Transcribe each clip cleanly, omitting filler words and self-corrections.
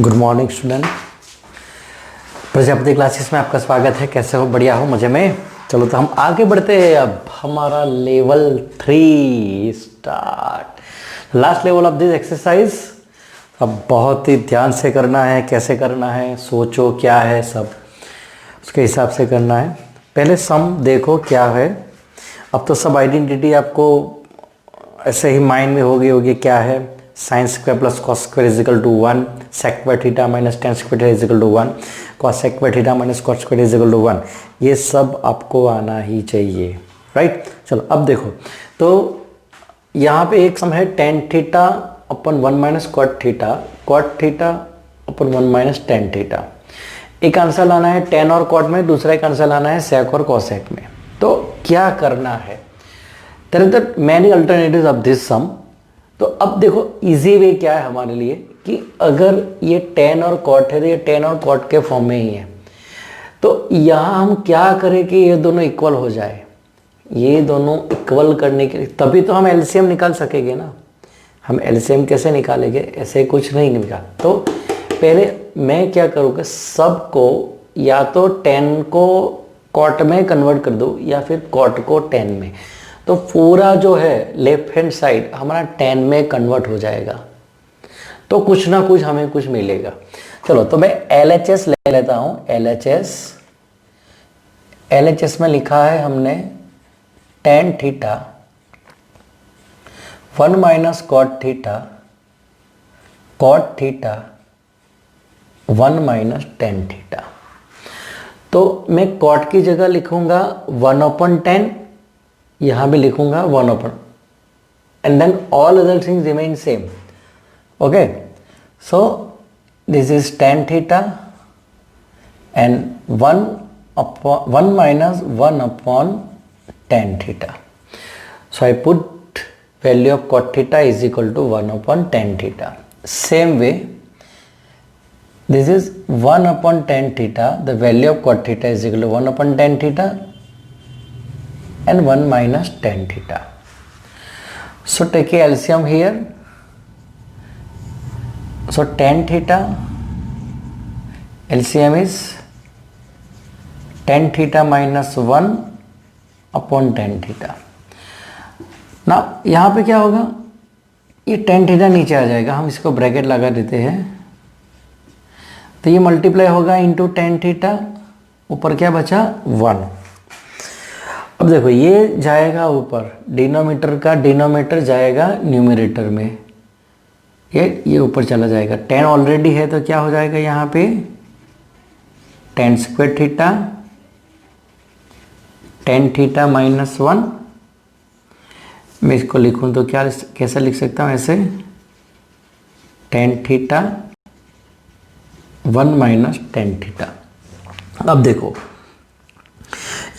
Good morning student. Prajapati classes में आपका स्वागत है। कैसे हो? बढ़िया हो? मजे में? चलो तो हम आगे बढ़ते हैं। अब हमारा level 3 start. Last level of this exercise. अब बहुत ही ध्यान से करना है। कैसे करना है सोचो, क्या है सब उसके हिसाब से करना है। पहले सम देखो क्या है। अब तो सब आइडेंटिटी आपको ऐसे ही माइंड में होगी क्या है। Sine square plus cos square is equal to 1, sec square theta minus tan square theta is equal to 1, cosec square theta minus cos square is equal to 1। ये सब आपको आना ही चाहिए, राइट। चलो अब देखो, तो यहाँ पे एक सम है टेन थीटा अपन 1 माइनस कॉट थीटा अपन 1 माइनस टेन थीटा। एक आंसर लाना है टेन और कॉट में, दूसरा एक आंसर लाना है सेक और कॉसेक में। तो क्या करना है? There are the many alternatives of this sum. तो अब देखो इजी वे क्या है हमारे लिए कि अगर ये टेन और कॉट है तो ये टेन और कॉट के फॉर्म में ही है। तो यहाँ हम क्या करें कि ये दोनों इक्वल हो जाए। ये दोनों इक्वल करने के लिए तभी तो हम एलसीएम निकाल सकेंगे ना। हम एलसीएम कैसे निकालेंगे? ऐसे कुछ नहीं निकाल। तो पहले मैं क्या करूँगा, सबको या तो टेन को कॉट में कन्वर्ट कर दूँ या फिर कॉट को टेन में। तो पूरा जो है लेफ्ट हैंड साइड हमारा 10 में कन्वर्ट हो जाएगा। तो कुछ ना कुछ हमें कुछ मिलेगा। चलो तो मैं LHS ले लेता हूँ। LHS में लिखा है हमने tan theta 1 minus cot theta 1 minus tan theta. तो मैं कॉट की जगह लिखूंगा 1/10, यहां भी लिखूंगा 1/, and then all other things remain same. Okay, so this is tan theta and 1 minus 1/10 theta. So I put value of cot theta is equal to 1/10 theta. Same way this is 1/10 theta, the value of cot theta is equal to 1/10 theta and 1 minus 10 theta. So take a LCM here. So 10 theta LCM is 10 theta minus 1/10 theta. Now यहाँ पे क्या होगा, ये 10 theta नीचे आ जाएगा, हम इसको bracket लगा देते हैं। तो ये मल्टीप्लाई होगा इंटू टेन थीटा, ऊपर क्या बचा 1। अब देखो ये जाएगा ऊपर, डिनोमिनेटर का डिनोमिनेटर जाएगा न्यूमरेटर में, ये ऊपर चला जाएगा। 10 ऑलरेडी है तो क्या हो जाएगा यहाँ पे ten square theta, ten theta minus 1। मैं इसको लिखूँ तो क्या कैसे लिख सकता हूँ ऐसे, ten theta 1 minus tan theta. अब देखो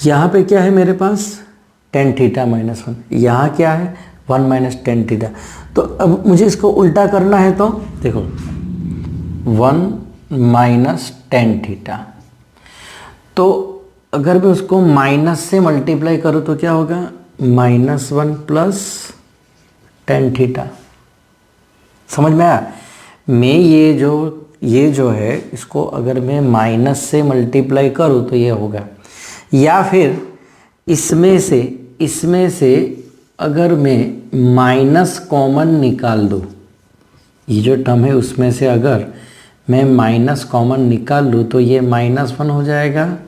यहाँ पे क्या है मेरे पास टेन थीटा माइनस 1, यहाँ क्या है 1 माइनस टेन थीटा। तो अब मुझे इसको उल्टा करना है तो देखो 1 माइनस टेन थीटा। तो अगर मैं उसको माइनस से मल्टीप्लाई करूँ तो क्या होगा -1 प्लस टेन थीटा। समझ में आया? मैं ये जो है इसको अगर मैं माइनस से मल्टीप्लाई करूँ तो ये होगा, या फिर इसमें से अगर मैं माइनस कॉमन निकाल दूँ, ये जो टर्म है उसमें से अगर मैं माइनस कॉमन निकाल लूँ तो ये -1 हो जाएगा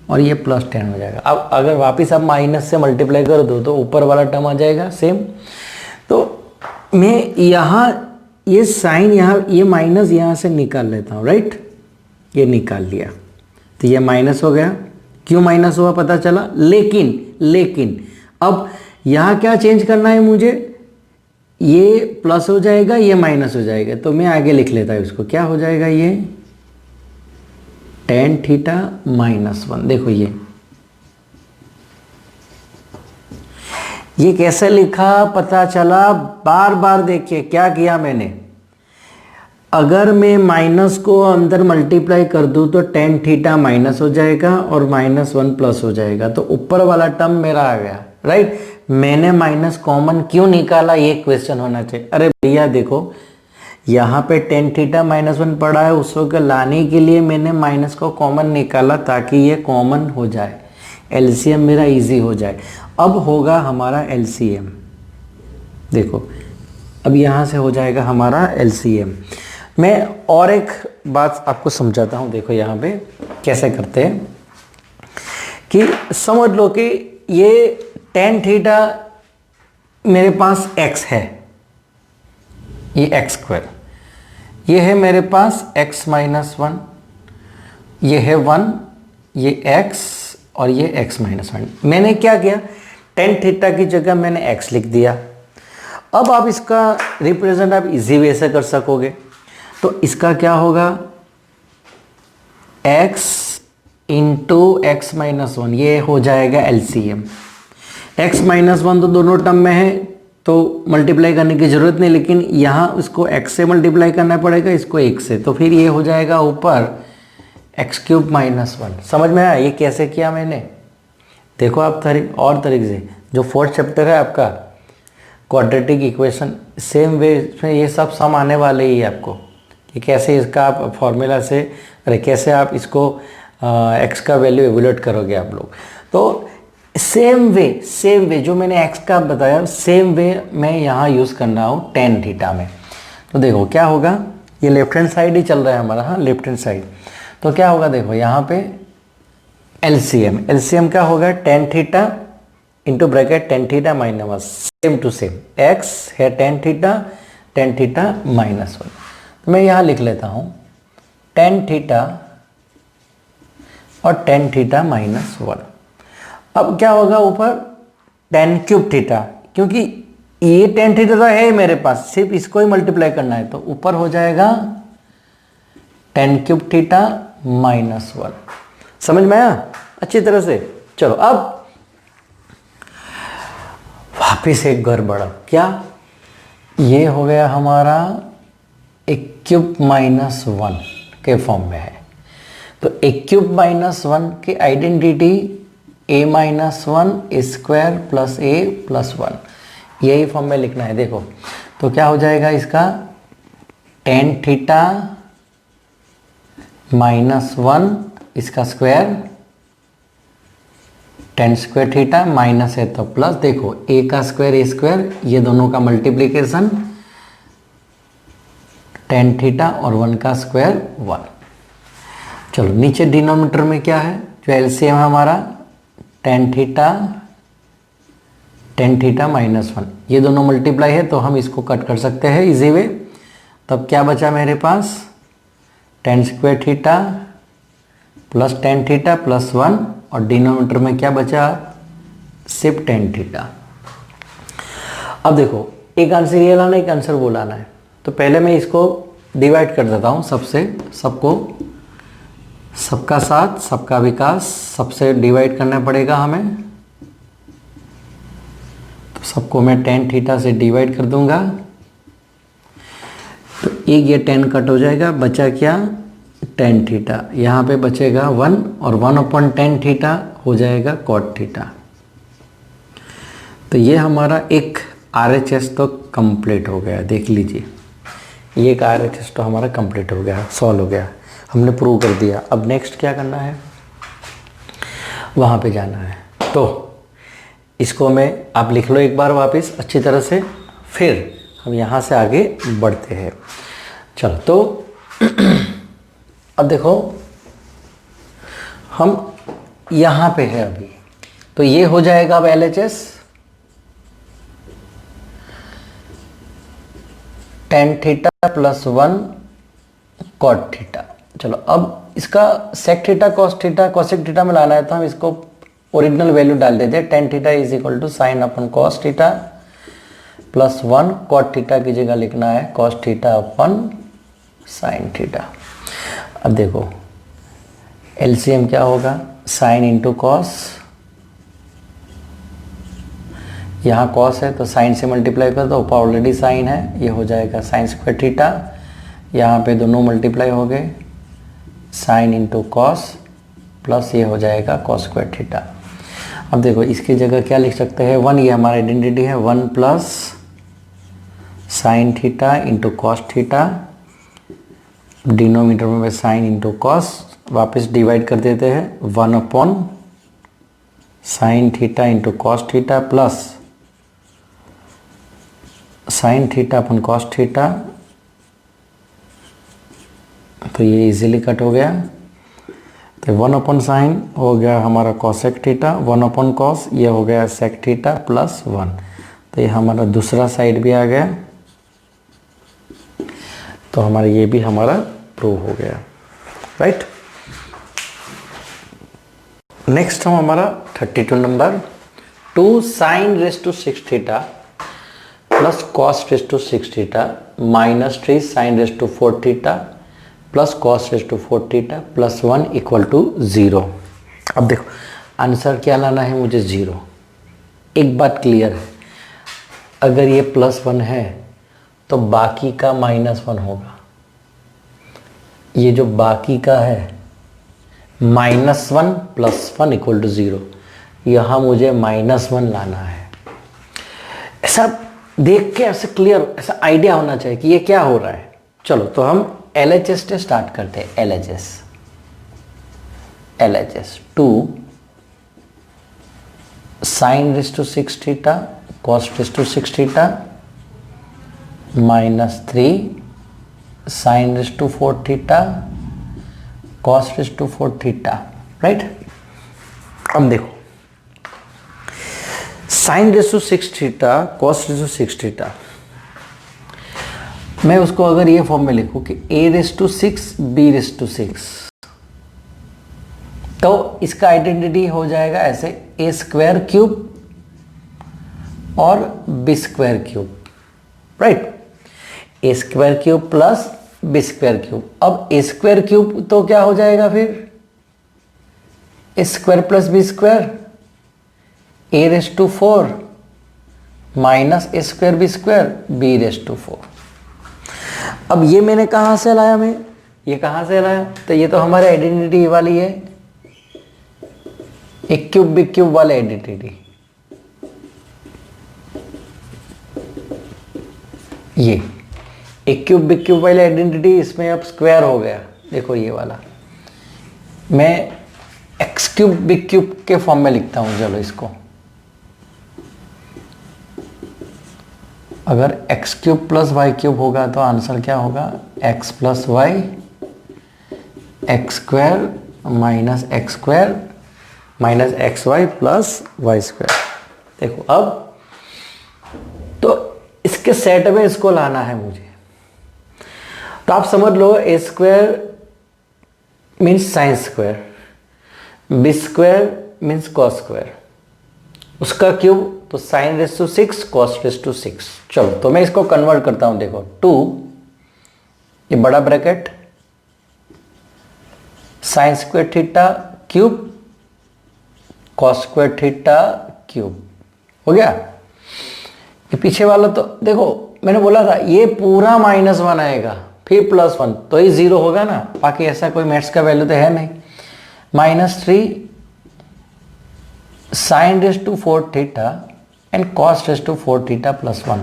और ये +10 हो जाएगा। अब अगर वापस आप माइनस से मल्टीप्लाई कर दो तो ऊपर वाला टर्म आ जाएगा सेम। तो मैं यहाँ ये साइन यहाँ, ये माइनस यहाँ से निकाल लेता हूँ, राइट। ये निकाल लिया तो ये माइनस हो गया। क्यों माइनस हुआ पता चला। लेकिन अब यहाँ क्या चेंज करना है मुझे, ये प्लस हो जाएगा, ये माइनस हो जाएगा। तो मैं आगे लिख लेता हूँ इसको, क्या हो जाएगा ये टेन थीटा माइनस 1। देखो ये कैसे लिखा पता चला। बार बार देखिए क्या किया मैंने। अगर मैं माइनस को अंदर मल्टीप्लाई कर दूं तो टेन थीटा माइनस हो जाएगा और -1 प्लस हो जाएगा। तो ऊपर वाला टर्म मेरा आ गया, राइट। मैंने माइनस कॉमन क्यों निकाला ये क्वेश्चन होना चाहिए। अरे भैया देखो यहाँ पे टेन थीटा माइनस वन पड़ा है, उसको लाने के लिए मैंने माइनस को कॉमन निकाला ताकि ये कॉमन हो जाए, एलसीएम मेरा इजी हो जाए। अब होगा हमारा एलसीएम, देखो अब यहाँ से हो जाएगा हमारा एलसीएम। मैं और एक बात आपको समझाता हूँ, देखो यहाँ पे कैसे करते हैं कि समझ लो कि ये टेन थीटा मेरे पास x है, ये एक्स स्क्वायर, ये है मेरे पास x माइनस वन, ये है वन, ये x और ये x माइनस वन। मैंने क्या किया, टेन थीटा की जगह मैंने x लिख दिया। अब आप इसका रिप्रेजेंट आप इजी वे से कर सकोगे, तो इसका क्या होगा, x into x minus one, ये हो जाएगा एलसीएम। x माइनस वन तो दोनों टर्म में है तो मल्टीप्लाई करने की ज़रूरत नहीं, लेकिन यहाँ उसको x से मल्टीप्लाई करना पड़ेगा, इसको 1 से, तो फिर ये हो जाएगा ऊपर एक्स क्यूब माइनस वन। समझ में आया ये कैसे किया मैंने? देखो आप और तरीके से, जो फोर्थ चैप्टर है आपका क्वाड्रेटिक इक्वेशन, सेम वे में ये सब सम आने वाले ही आपको कि कैसे इसका आप फॉर्मूला से, अरे कैसे आप इसको एक्स का वैल्यू एवोल्यूट करोगे आप लोग। तो सेम वे जो मैंने एक्स का बताया, सेम वे मैं यहाँ यूज़ कर रहा हूँ टेन थीटा में। तो देखो क्या होगा, ये लेफ्ट हैंड साइड ही चल रहा है हमारा, हाँ लेफ्ट हैंड साइड। तो क्या होगा, देखो यहाँ पे एलसीएम क्या होगा, tan theta into bracket tan theta minus same to same, x है टेन थीटा माइनस वन। तो मैं यहाँ लिख लेता हूँ टेन थीटा और टेन थीटा माइनस वन। अब क्या होगा ऊपर टेन क्यूब थीटा, क्योंकि ये टेन थीटा तो है मेरे पास, सिर्फ इसको ही मल्टीप्लाई करना है, तो ऊपर हो जाएगा ten cube theta minus one. समझ में आया अच्छी तरह से? चलो अब वापिस एक गड़बड़, क्या ये हो गया हमारा एक क्यूब माइनस वन के फॉर्म में है। तो एक क्यूब माइनस वन की identity a minus one square plus A plus one, यही फॉर्म में लिखना है। देखो तो क्या हो जाएगा इसका, टेन थीटा माइनस वन, इसका square ten square theta minus है तो प्लस, देखो a का स्क्वायर ए स्क्वायर, ये दोनों का मल्टीप्लीकेशन टेन थीटा और वन का स्क्वायर वन। चलो नीचे डिनोमिनेटर में क्या है, जो एलसीएम है हमारा टेन थीटा माइनस वन, ये दोनों मल्टीप्लाई है तो हम इसको कट कर सकते हैं इजी वे। तब क्या बचा मेरे पास, ten square theta plus ten theta plus one, और डिनोमिनेटर में क्या बचा, सिर्फ टेन थीटा। अब देखो एक आंसर ये लाना, एक आंसर वो लाना है, तो पहले मैं इसको डिवाइड कर देता हूँ सबको, सबका साथ सबका विकास, सबसे डिवाइड करना पड़ेगा हमें। तो सबको मैं टेन थीटा से डिवाइड कर दूंगा, तो एक ये टेन कट हो जाएगा, बचा क्या, टेन थीटा, यहाँ पे बचेगा वन, और वन अपॉन टेन थीटा हो जाएगा कॉट थीटा। तो ये हमारा एक RHS तो कंप्लीट हो गया, देख लीजिए ये एक RHS तो हमारा कंप्लीट हो गया, सॉल्व हो गया, हमने प्रूव कर दिया। अब नेक्स्ट क्या करना है, वहाँ पे जाना है। तो इसको मैं आप लिख लो एक बार वापस अच्छी तरह से, फिर हम यहाँ से आगे बढ़ते हैं। चलो तो अब देखो हम यहाँ पे है अभी, तो ये हो जाएगा अब LHS tan theta plus one cot theta. चलो अब इसका सेक थीटा कॉसेक थीटा में लाना है, तो हम इसको ओरिजिनल वैल्यू डाल देते हैं, tan theta is equal to sine upon cos theta plus one, cot theta की जगह लिखना है cos theta upon sine theta. अब देखो एलसीएम क्या होगा, साइन इंटू कॉस, यहाँ कॉस है तो साइन से मल्टीप्लाई कर दो, ऊपर ऑलरेडी साइन है, ये हो जाएगा साइन स्क्वायर थीटा, यहाँ पे दोनों मल्टीप्लाई हो गए, साइन इंटू कॉस प्लस ये हो जाएगा कॉस स्क्वायर थीटा। अब देखो इसकी जगह क्या लिख सकते हैं, वन, ये हमारा आइडेंटिटी है, one plus sine theta into cos theta, denominator में साइन इंटू कॉस, वापस डिवाइड कर देते हैं 1 upon sine theta into cos theta plus sine theta upon cos theta, तो ये इजीली कट हो गया। तो 1 अपॉन साइन हो गया हमारा कॉसेक थीटा, 1 अपॉन कॉस ये हो गया सेक थीटा प्लस 1। तो ये हमारा दूसरा साइड भी आ गया, तो हमारा ये भी हमारा प्रूव हो गया, राइट। नेक्स्ट हम हमारा 32 number, 2 sine raise to 6 theta plus cos raise to 6 theta minus 3 sine raise to 4 theta plus cos raise to 4 theta plus 1 equal to 0। अब देखो आंसर क्या लाना है मुझे, 0। एक बात क्लियर है, अगर ये +1 है तो बाकी का -1 होगा। ये जो बाकी का है -1 + 1 इक्वल टू 0, यहाँ मुझे -1 लाना है। ऐसा देख के ऐसे क्लियर ऐसा आइडिया होना चाहिए कि ये क्या हो रहा है। चलो तो हम LHS से स्टार्ट करते हैं। LHS 2 sine raise to 6 theta cos raise to 6 theta minus 3 sine raise to 4 theta cos raise to 4 theta, right. अब देखो sine raise to 6 theta cos raise to 6 theta, मैं उसको अगर ये फॉर्म में लिखूं कि a raise to 6 b raise to 6, तो इसका आइडेंटिटी हो जाएगा ऐसे a² और b² right. a² plus b²। अब a² तो क्या हो जाएगा फिर a² plus b², a raise to 4 minus a² b², b raise to 4। अब ये मैंने कहाँ से लाया, मैं ये कहाँ से लाया, तो ये तो हमारे आइडेंटिटी वाली है, एक क्यूब बिग क्यूब वाले आइडेंटिटी। ये एक क्यूब बिग क्यूब वाली आइडेंटिटी, इसमें अब स्क्वायर हो गया। देखो ये वाला मैं x³ बिग क्यूब के फॉर्म में लिखता हूँ। चलो इसको अगर x³ प्लस y³ होगा तो आंसर क्या होगा, x plus y x² minus x² minus xy plus y²। देखो अब तो इसके सेट में इसको लाना है मुझे, तो आप समझ लो a² means sine square, b² means cos square, उसका क्यूब तो sine raise to 6 cos raise to 6। चलो तो मैं इसको कन्वर्ट करता हूं। देखो 2 ये बड़ा bracket sign square theta cube cos square theta cube हो गया। ये पीछे वाला तो देखो मैंने बोला था ये पूरा -1 आएगा फिर +1, तो ये 0 होगा ना, बाकी ऐसा कोई मैथ्स का वैल्यू तो है नहीं। -3 sine raise to 4 theta and cos raise to 4 theta plus 1।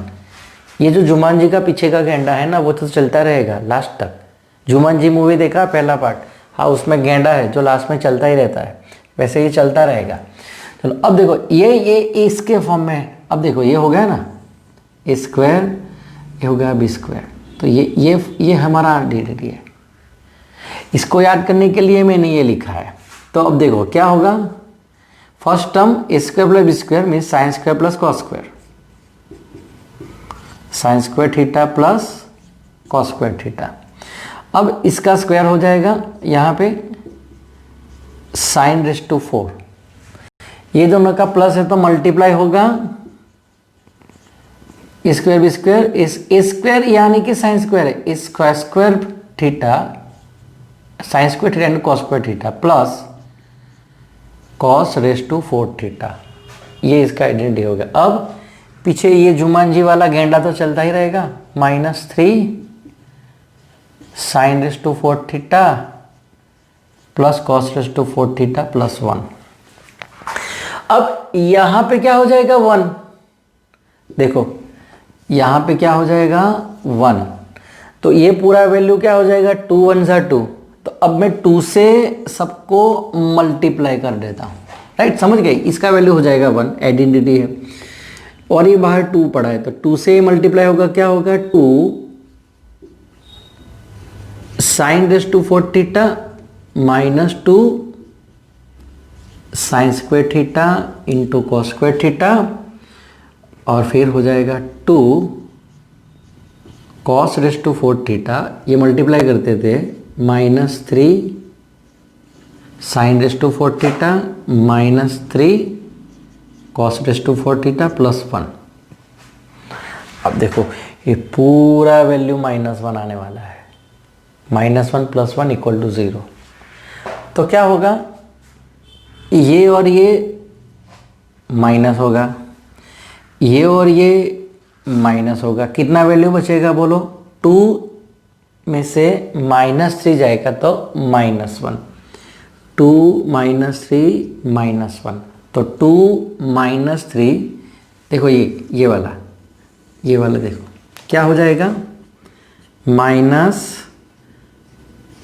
ये जो जुमान जी का पीछे का गेंडा है ना, वो तो चलता रहेगा लास्ट तक। जुमान जी मूवी देखा पहला पार्ट, हाँ उसमें गेंडा है जो लास्ट में चलता ही रहता है, वैसे ये चलता रहेगा। चलो अब देखो ये इसके फॉर्म में है। अब देखो ये हो गया ना a², ये हो गया b², तो ये हमारा आइडेंटिटी है। इसको याद करने के लिए मैंने ये लिखा है। तो अब देखो क्या होगा, first term a² plus b² means sine square plus cos square, sign square theta plus cos square theta. अब इसका स्क्वायर हो जाएगा यहाँ पे साइन रेस टू 4, ये दोनों का प्लस है तो मल्टीप्लाई होगा स्क्वायर b², इस a² यानी कि साइन स्क्वायर है, इस square theta sine square theta and cos square theta plus cos raise to 4 theta, ये इसका आइडेंटिटी हो गया। अब पीछे ये जुमान जी वाला गेंडा तो चलता ही रहेगा, -3 sine raise to 4 theta plus cos raise to 4 theta plus 1। अब यहां पे क्या हो जाएगा 1, देखो यहाँ पे क्या हो जाएगा 1, तो ये पूरा वैल्यू क्या हो जाएगा 2 1 सा 2, तो अब मैं 2 से सबको मल्टीप्लाई कर देता हूँ, राइट, समझ गए, इसका वैल्यू हो जाएगा 1, आइडेंटिटी है, और ये बाहर 2 पड़ा है तो 2 से मल्टीप्लाई होगा, क्या होगा 2 sine raise to 4 theta minus 2 sine square theta into cos square theta, और फिर हो जाएगा 2 कॉस रेस टू 4 थीटा, ये मल्टीप्लाई करते थे, minus 3 sine raise to 4 theta minus 3 cos raise to 4 theta plus 1। अब देखो ये पूरा वैल्यू -1 आने वाला है, -1 + 1 = 0, तो क्या होगा, ये और ये माइनस होगा, ये और ये माइनस होगा, कितना वैल्यू बचेगा बोलो, 2 में से -3 जाएगा तो -1, 2 - 3 -1, तो 2 - 3, देखो ये वाला देखो क्या हो जाएगा, minus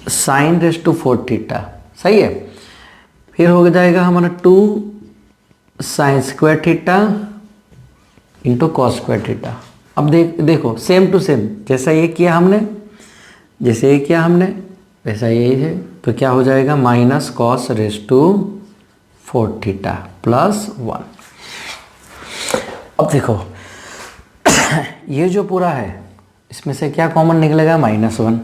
sine raise to 4 theta, सही है, फिर हो जाएगा हमारा 2 sine square theta into cos square theta. अब देखो सेम टू सेम, जैसा ये किया हमने वैसा यही है, तो क्या हो जाएगा, minus cos raise to 4 theta plus 1। अब देखो ये जो पूरा है इसमें से क्या कॉमन निकलेगा, -1,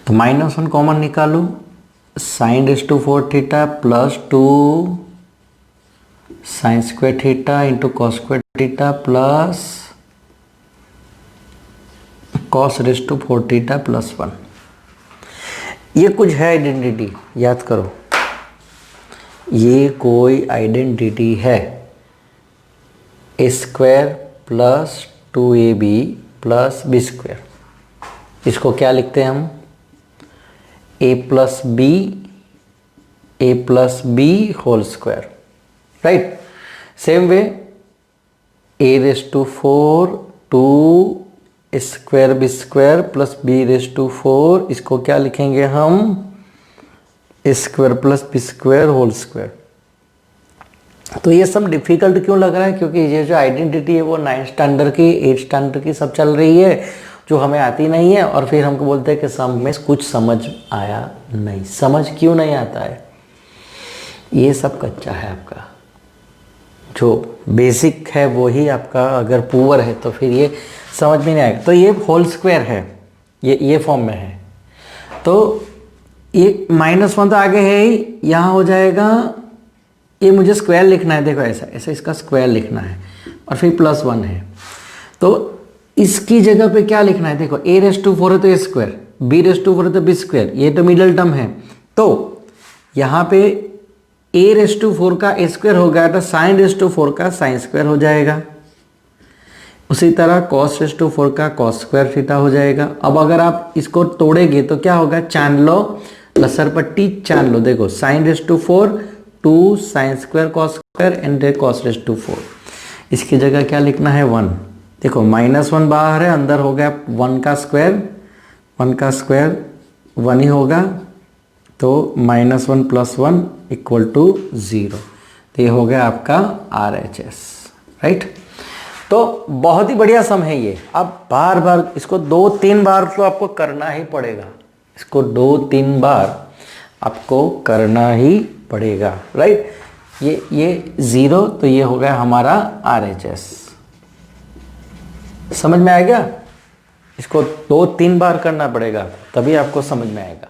तो -1 कॉमन निकालो, sine raise to 4 theta plus 2 sine square theta into cos square theta plus cos raise to 4 theta plus 1। ये कुछ है आइडेंटिटी, याद करो, ये कोई आइडेंटिटी है, a² plus 2ab plus b², इसको क्या लिखते हैं हम, a plus b whole square, right. Same way a⁴ 2² plus b⁴, इसको क्या लिखेंगे हम, a² plus b² whole square. तो ये सब डिफिकल्ट क्यों लग रहा है, क्योंकि ये जो आइडेंटिटी है वो 9th स्टैंडर्ड की 8th स्टैंडर्ड की सब चल रही है, जो हमें आती नहीं है, और फिर हमको बोलते हैं कि सम में कुछ समझ आया नहीं। समझ क्यों नहीं आता है, ये सब कच्चा है आपका, जो बेसिक है वो ही आपका अगर पुअर है तो फिर ये समझ में नहीं आएगा। तो ये होल स्क्वायर है, ये फॉर्म में है, तो ये -1 तो आगे है ही, यहाँ हो जाएगा, ये मुझे स्क्वायर लिखना है, देखो ऐसा इसका स्क्वायर लिखना है, और फिर +1 है, तो इसकी जगह पे क्या लिखना है, देखो a⁴ है तो a², b⁴ है तो b², ये तो मिडल टर्म है, तो यहाँ पे a⁴ का a² हो गया तो sin⁴ का sin² हो जाएगा, उसी तरह cos⁴ का cos² थीटा हो जाएगा। अब अगर आप इसको तोड़ेंगे तो क्या होगा, चांद लो, लसर पट्टी चांद लो, देखो sin⁴ 2 sin² cos² and cos⁴, इसकी जगह क्या लिखना है 1, देखो -1 बाहर है, अंदर हो गया 1 का स्क्वायर 1 ही होगा, तो -1 + 1 = 0, तो ये हो गया आपका RHS, राइट। तो बहुत ही बढ़िया सम है ये। अब बार बार इसको 2-3 बार तो आपको करना ही पड़ेगा, इसको 2-3 बार आपको करना ही पड़ेगा, राइट। ये 0, तो ये हो गया हमारा RHS, समझ में आ गया। इसको 2-3 बार करना पड़ेगा तभी आपको समझ में आएगा।